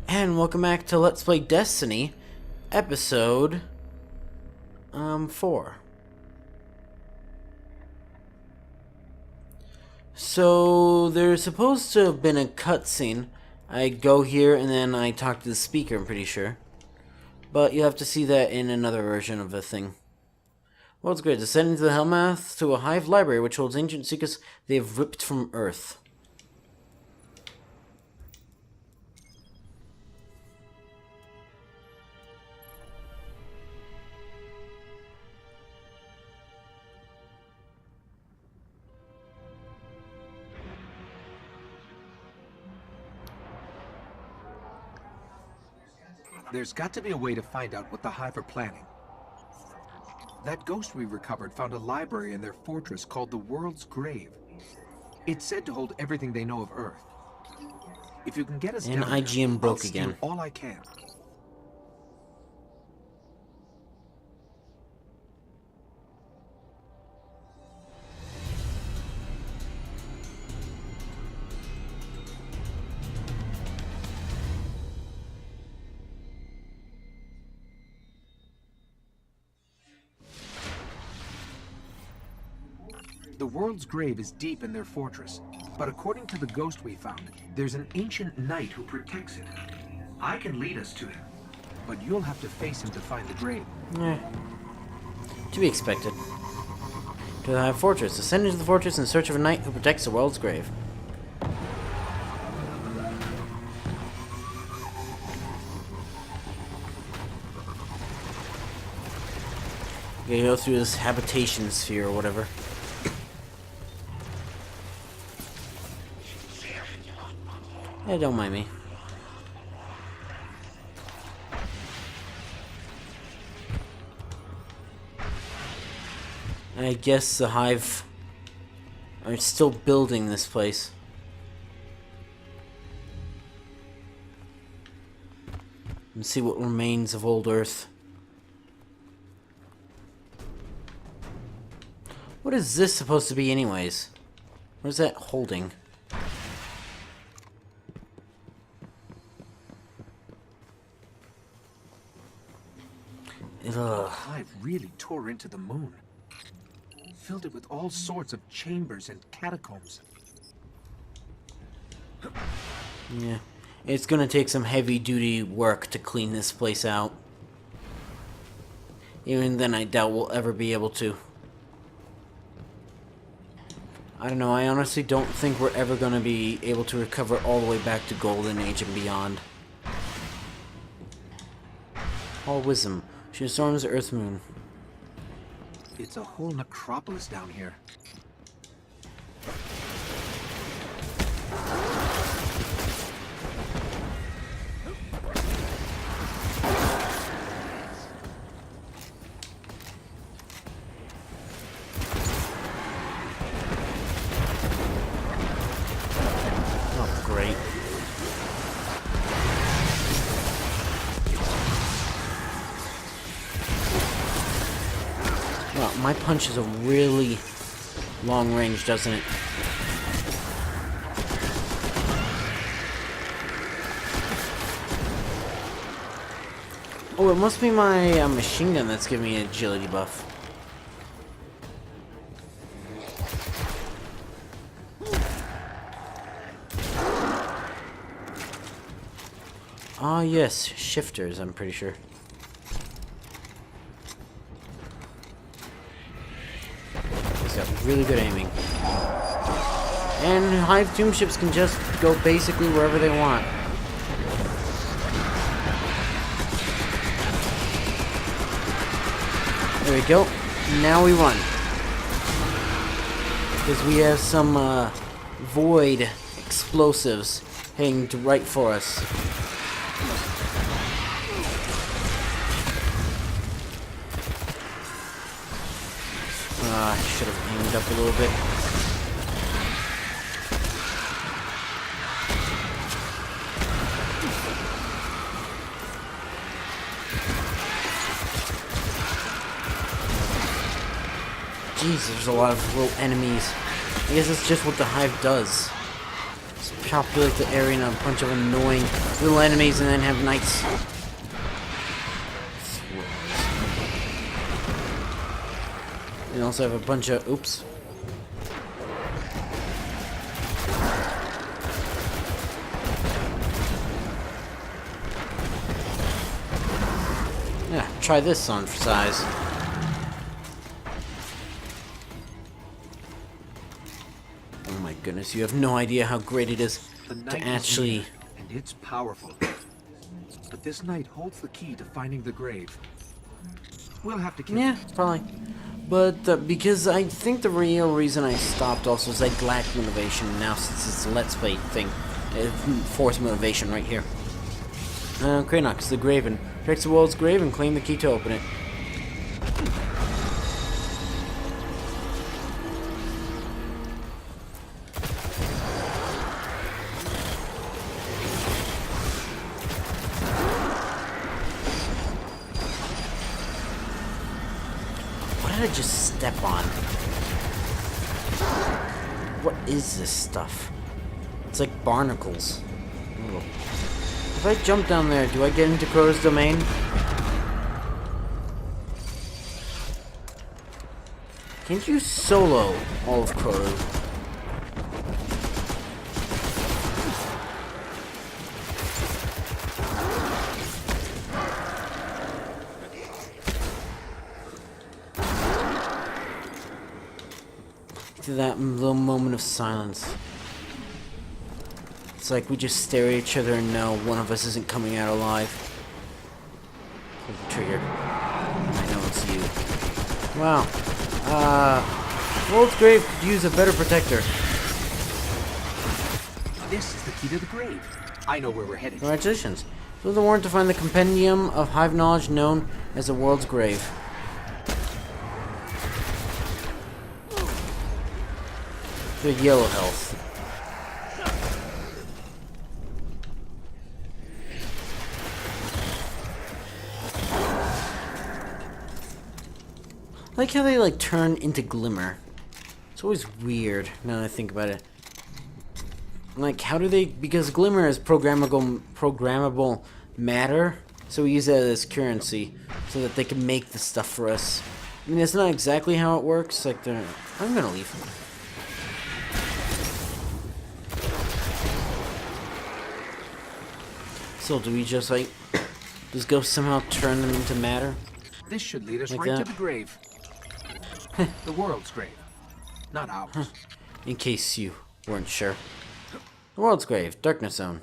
And welcome back to Let's Play Destiny, episode 4. So there's supposed to have been a cutscene. I go here and then I talk to the speaker, I'm pretty sure. But you'll have to see that in another version of the thing. Well, it's great. Descend into the Hellmouth to a hive library which holds ancient secrets they have ripped from Earth. There's got to be a way to find out what the Hive are planning. That ghost we recovered found a library in their fortress called the World's Grave. It's said to hold everything they know of Earth. If you can get us And down IGM there, broke I'll steal again. all I can. The World's Grave is deep in their fortress, but according to the ghost we found, there's an ancient knight who protects it. I can lead us to him, but you'll have to face him to find the grave. To be expected. To the Hive Fortress. Ascend into the fortress in search of a knight who protects the world's grave. You go through this habitation sphere or whatever. Yeah, don't mind me. I guess the Hive are still building this place. And see what remains of old Earth. What is this supposed to be anyways? What is that holding? The Hive really tore into the moon. Filled it with all sorts of chambers and catacombs. Yeah. It's gonna take some heavy-duty work to clean this place out. Even then, I doubt we'll ever be able to. I don't know, I honestly don't think we're ever gonna be able to recover all the way back to Golden Age and beyond. All wisdom. She storms the Earth moon. It's a whole necropolis down here. Oh, great. Wow, my punch is a really long range, doesn't it? Oh, it must be my machine gun that's giving me an agility buff. Ah, yes, shifters, I'm pretty sure. He's got really good aiming. And Hive tomb ships can just go basically wherever they want. There we go. Now we run. Because we have some void explosives heading right for us. I should have aimed up a little bit. Jeez, there's a lot of little enemies. I guess it's just what the Hive does. Just populate the area in a bunch of annoying little enemies and then have knights. And also have a bunch of... Oops. Yeah, try this on for size. Oh my goodness, you have no idea how great it is to actually... And it's powerful. But this knight holds the key to finding the grave. We'll have to kill him. Yeah, probably. But because I think the real reason I stopped also is I lacked motivation. Now since it's a Let's Play thing, it forced motivation right here. Kranox, the Graven. Protects the world's grave and claim the key to open it. What did I just step on? What is this stuff? It's like barnacles. Ooh. If I jump down there, do I get into Crow's domain? Can't you solo all of Crow? To that little moment of silence. It's like we just stare at each other and know one of us isn't coming out alive. Pull the trigger. I know it's you. Wow. World's Grave could use a better protector. This is the key to the grave. I know where we're headed. Congratulations. Fill the warrant to find the compendium of hive knowledge known as the World's Grave. The yellow health. I like how they like turn into glimmer. It's always weird now that I think about it. Like, how do they? Because glimmer is programmable matter, so we use that as currency so that they can make the stuff for us. I mean, that's not exactly how it works. Like, I'm gonna leave. So, do we just like? Does ghosts somehow turn them into matter? This should lead us Like right that? to the grave. The world's grave, not ours. In case you weren't sure. The World's Grave, Darkness Zone.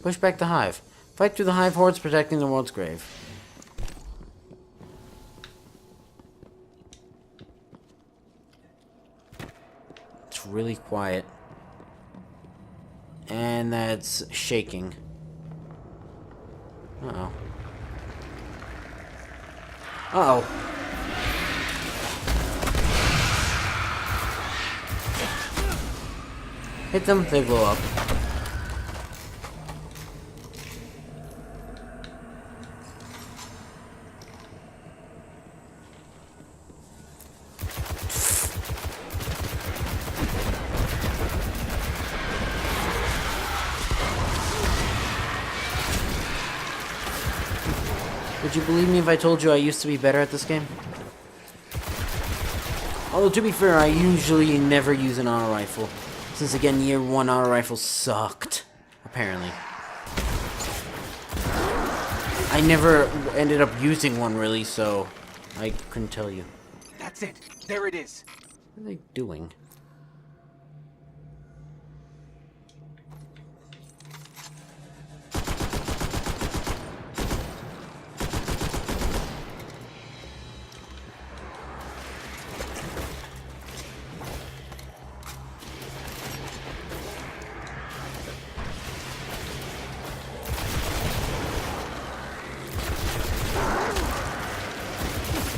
Push back the hive. Fight through the hive hordes protecting the World's Grave. It's really quiet. And that's shaking. Uh-oh. Uh-oh. Hit them, they blow up. Would you believe me if I told you I used to be better at this game? Although, to be fair, I usually never use an auto rifle. Since, again, year 1 auto rifle sucked. Apparently. I never ended up using one, really, so I couldn't tell you. That's it. There it is. What are they doing?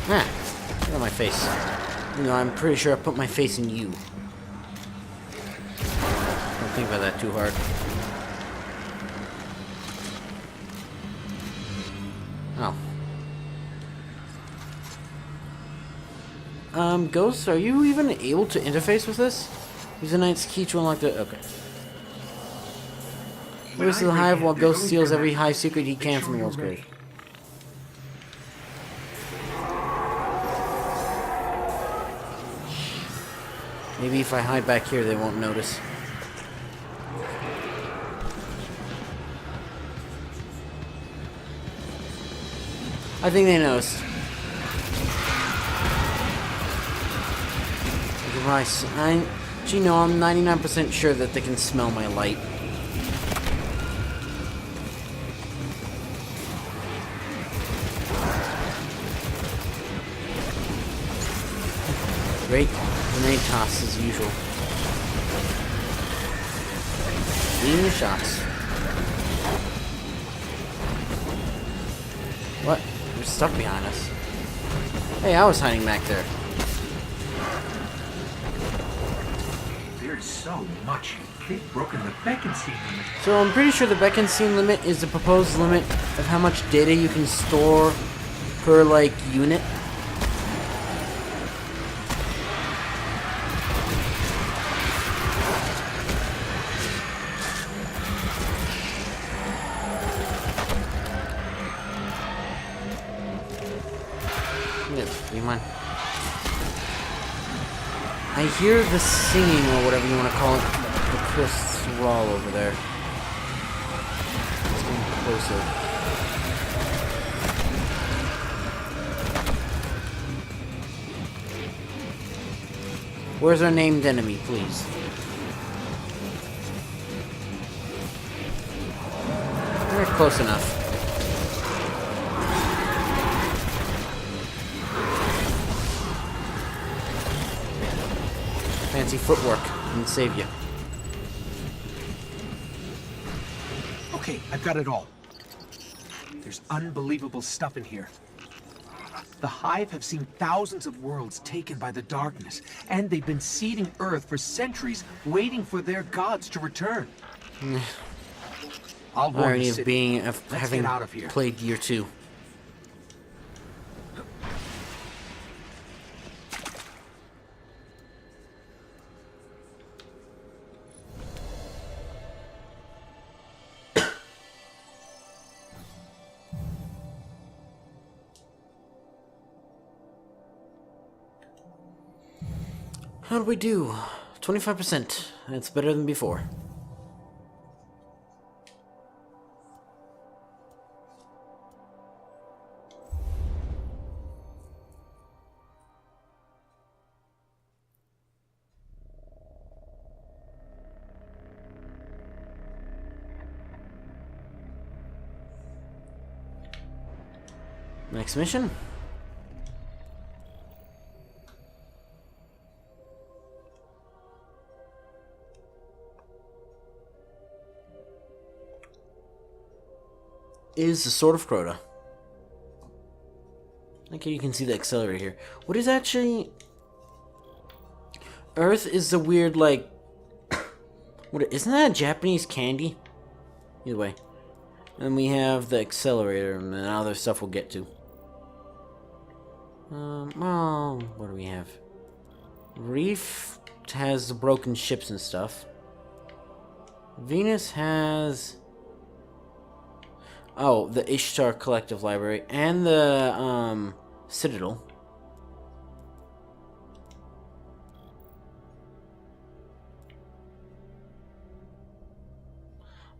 Ah, get on my face. You know, I'm pretty sure I put my face in you. Don't think about that too hard. Oh. Ghost, are you even able to interface with this? Use a knight's key to unlock the... Okay. Goes to the hive while Ghost steals every hive secret he can from the world's grave. Maybe if I hide back here, they won't notice. I think they noticed. You know, I'm 99% sure that they can smell my light. Great grenade toss as usual. Leading the shots. What? There's stuff behind us. Hey, I was hiding back there. There's so much. They've broken the Bekenstein limit. So I'm pretty sure the Bekenstein limit is the proposed limit of how much data you can store per, like, unit. I hear the singing, or whatever you want to call it, the Chris Thrall over there. It's getting closer. Where's our named enemy, please? We're close enough. Fancy footwork can save you. Okay, I've got it all. There's unbelievable stuff in here. The Hive have seen thousands of worlds taken by the darkness, and they've been seeding Earth for centuries, waiting for their gods to return. I'll warn Irony the of city. being Let's having get out of here. played year 2. How do we do? 25%. That's better than before. Next mission. Is the Sword of Crota. Okay, you can see the accelerator here. What is actually... Earth is the weird, like... what? Isn't that a Japanese candy? Either way. And we have the accelerator and then other stuff we'll get to. Well, what do we have? Reef has the broken ships and stuff. Venus has... Oh, the Ishtar Collective Library and the Citadel.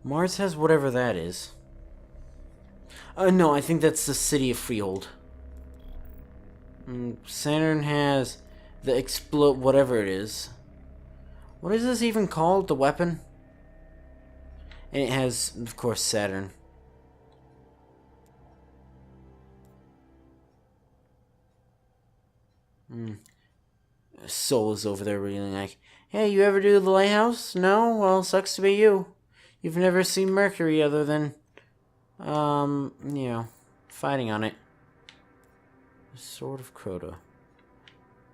Mars has whatever that is. No, I think that's the City of Freehold. Saturn has the explode whatever it is. What is this even called? The weapon? And it has, of course, Saturn. Soul is over there reading like, hey, you ever do the lighthouse? No? Well, sucks to be you. You've never seen Mercury other than, you know, fighting on it. Sword of Crota.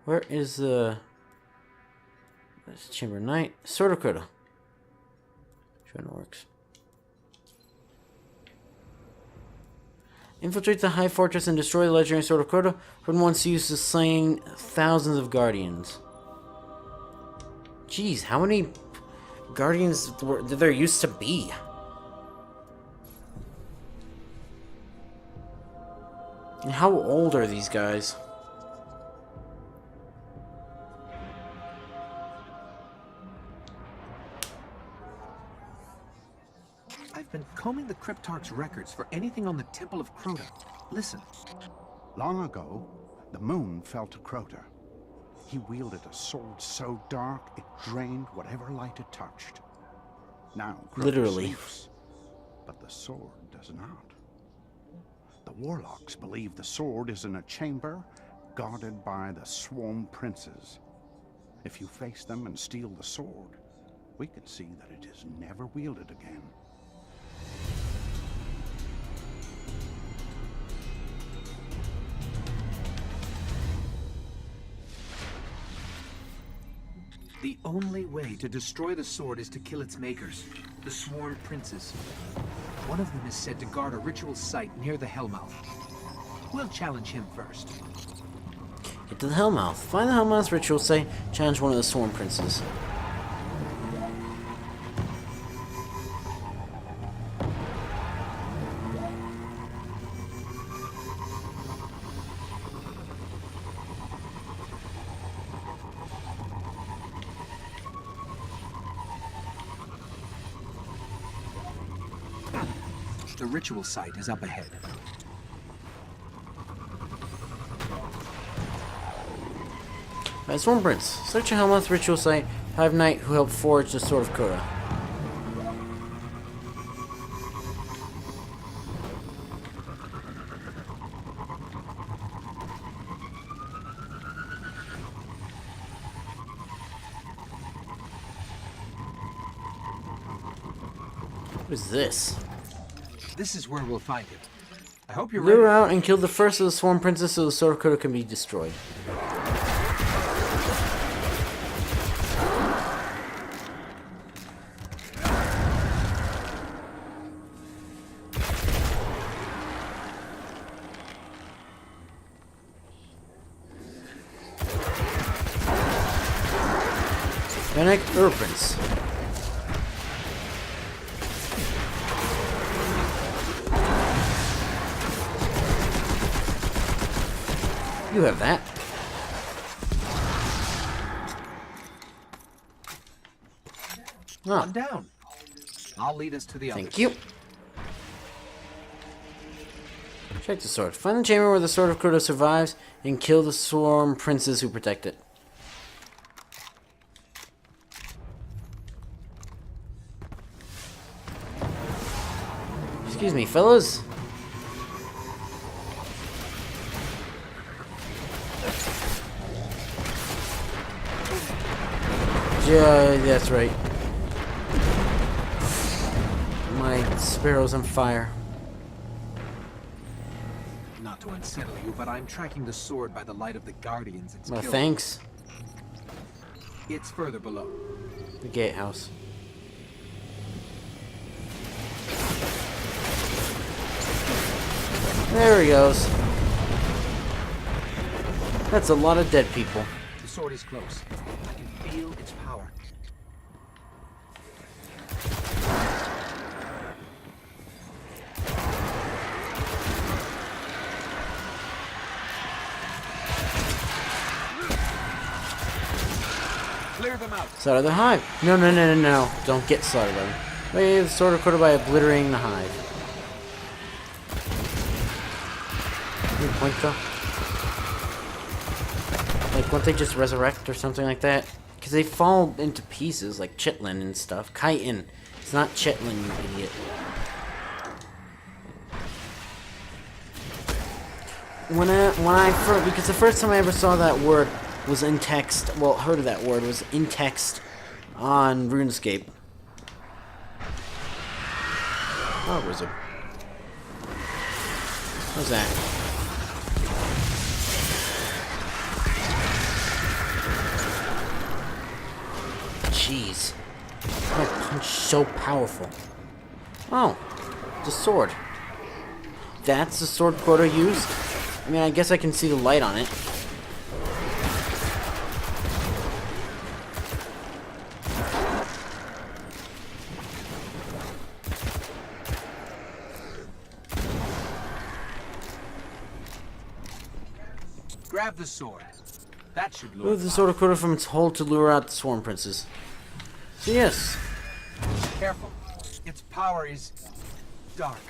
Where is the... That's Chamber of Night. Sword of Crota. Sure it works. Infiltrate the High Fortress and destroy the legendary Sword of Crota. From once used to slaying thousands of guardians. Jeez, how many guardians did there used to be? And how old are these guys? I've been combing the Cryptarch's records for anything on the Temple of Crota. Listen. Long ago, the moon fell to Crota. He wielded a sword so dark it drained whatever light it touched. Now Crota Literally. sleeps, but the sword does not. The warlocks believe the sword is in a chamber guarded by the Swarm Princes. If you face them and steal the sword, we could see that it is never wielded again. The only way to destroy the sword is to kill its makers, the Swarm Princes. One of them is said to guard a ritual site near the Hellmouth. We'll challenge him first. Get to the Hellmouth. Find the Hellmouth ritual site. Challenge one of the Swarm Princes. The ritual site is up ahead. Alright, Swarm Prince. Search a Hellmouth ritual site. Hive Knight who helped forge the Sword of Crota. What is this? This is where we'll find it. I hope you're Lure ready. out and kill the first of the Swarm Princes so the Sword of Crota can be destroyed. Fennec Prince. You have that. One down. I'll lead us to the others. Thank you. Check the sword. Find the chamber where the Sword of Crota survives and kill the Swarm Princes who protect it. Excuse me, fellas. Yeah, that's right. My sparrow's on fire. Not to unsettle you, but I'm tracking the sword by the light of the Guardians it's Well, killed. thanks. It's further below. The gatehouse. There he goes. That's a lot of dead people. The sword is close. I can feel its power. Clear them out. Slaughter the hive. No, no, no, no, no. Don't get slaughtered by them. Wave the Sword of Crota by obliterating the hive. Good point, though. Like, won't they just resurrect or something like that? Because they fall into pieces, like chitlin and stuff. Chitin. It's not chitlin, you idiot. Because the first time I ever saw that word was in text, well, heard of that word, was in text on RuneScape. Oh, wizard. What's that? Jeez. That punch so powerful. Oh, the sword. That's the sword Crota used? I mean, I guess I can see the light on it. Grab the sword. That should lure Move the sword quarter from its hold to lure out the swarm princes. So yes. Careful. Its power is dark.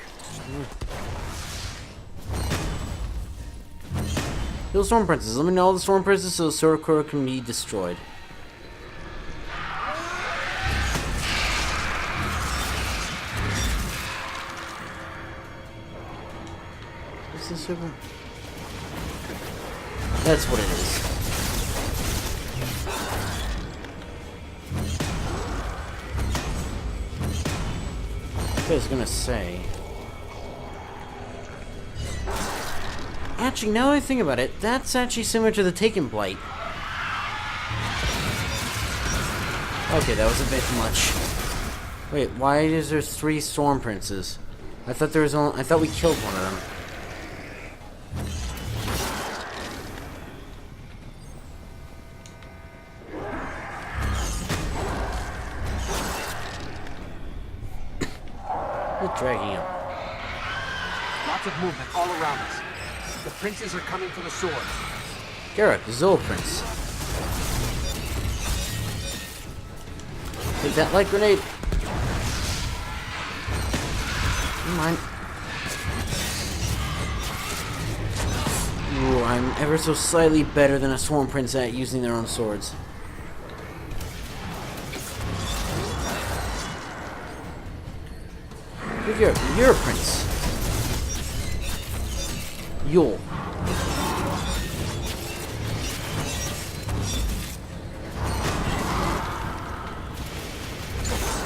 Kill swarm princes. Eliminate all the swarm princes so the sword quarter can be destroyed. Is this super? That's what it is. I was gonna say. Actually, now that I think about it, that's actually similar to the Taken Blight. Okay, that was a bit much. Wait, why is there 3 Storm Princes? I thought there was only. I thought we killed one of them. They're dragging him. Lots of movement all around us. The princes are coming for the sword. Garrett, the Zol Prince. Take that light grenade. Come on. Ooh, I'm ever so slightly better than a Swarm Prince at using their own swords. You're a prince. You're.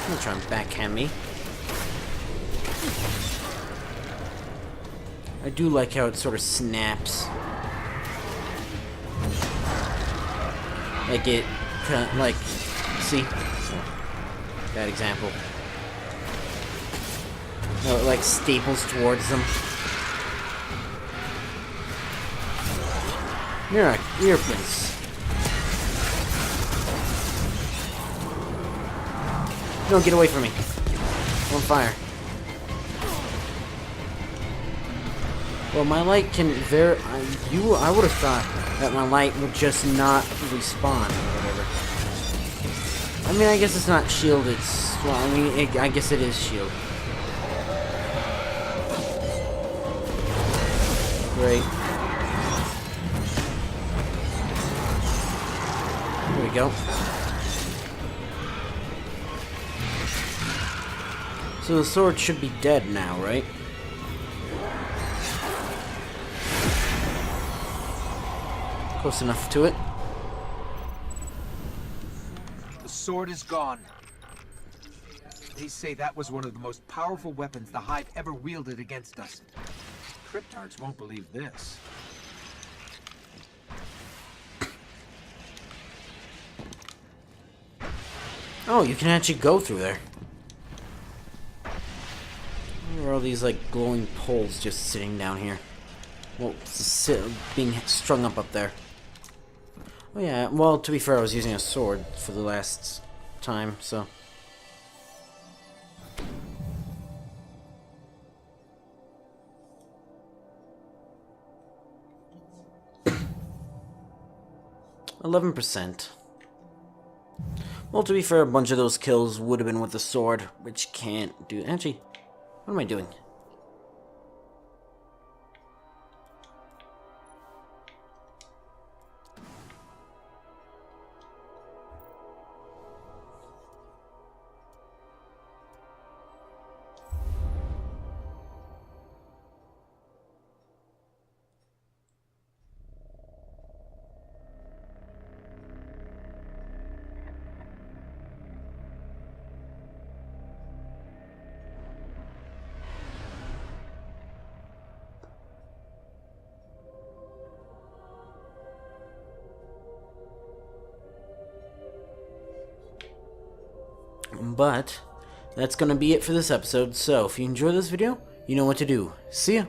Don't try and backhand me. I do like how it sort of snaps. Like it, like, see? Bad example. No, it like staples towards them. You're a prince. No, get away from me. I'm on fire. Well, my light can I would have thought that my light would just not respawn or whatever. I mean, I guess it's not shield, it's... Well, I mean, I guess it is shield. Great. There we go. So the sword should be dead now, right? Close enough to it. The sword is gone. They say that was one of the most powerful weapons the Hive ever wielded against us. Cryptards won't believe this. Oh, you can actually go through there. There are all these like glowing poles just sitting down here. Well, being strung up there. Oh yeah, well, to be fair, I was using a sword for the last time, so... %. Well, to be fair, a bunch of those kills would have been with the sword, which can't do... Actually, what am I doing? But that's going to be it for this episode. So if you enjoyed this video, you know what to do. See ya!